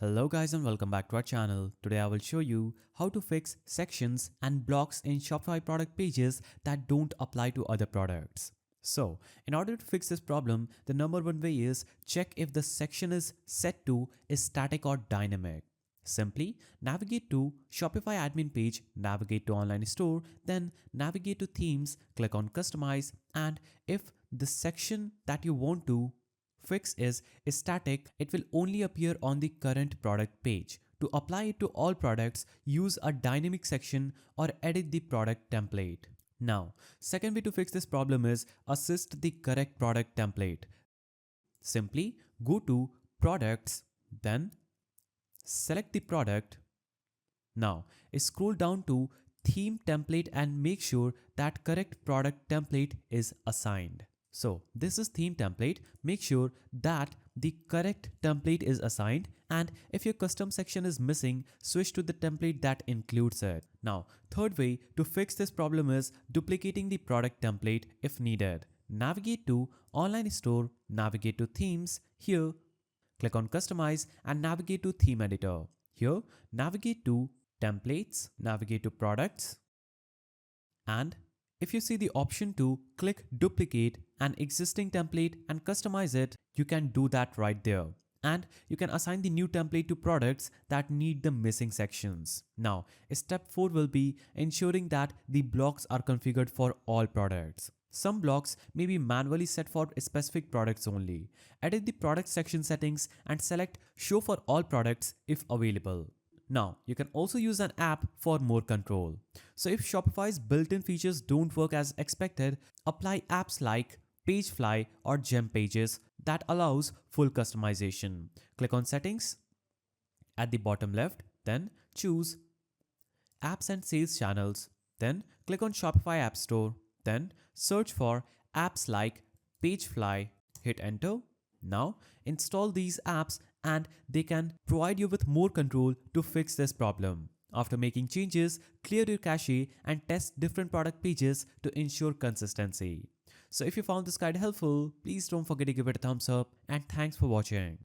Hello guys and welcome back to our channel. Today I will show you how to fix sections and blocks in Shopify product pages that don't apply to other products. So, in order to fix this problem, the number one way is check if the section is set to is static or dynamic. Simply navigate to Shopify admin page, navigate to online store, then navigate to themes, click on customize, and if the section that you want to fix is static, it will only appear on the current product page. To apply it to all products, use a dynamic section or edit the product template. Now, second way to fix this problem is assist the correct product template. Simply go to products, then select the product. Now, scroll down to theme template and make sure that correct product template is assigned. So this is theme template. Make sure that the correct template is assigned, and if your custom section is missing, switch to the template that includes it. Now, third way to fix this problem is duplicating the product template if needed. Navigate to online store, navigate to themes. Here, click on customize and navigate to theme editor. Here, navigate to templates, navigate to products, and if you see the option to click duplicate an existing template and customize it, you can do that right there. And you can assign the new template to products that need the missing sections. Now, step 4 will be ensuring that the blocks are configured for all products. Some blocks may be manually set for specific products only. Edit the product section settings and select show for all products if available. Now, you can also use an app for more control. So if Shopify's built-in features don't work as expected, apply apps like Pagefly or Gem Pages that allows full customization. Click on settings at the bottom left, then choose apps and sales channels, then click on Shopify App Store, then search for apps like Pagefly, hit enter. Now install these apps and they can provide you with more control to fix this problem. After making changes, clear your cache and test different product pages to ensure consistency. So if you found this guide helpful, please don't forget to give it a thumbs up and thanks for watching.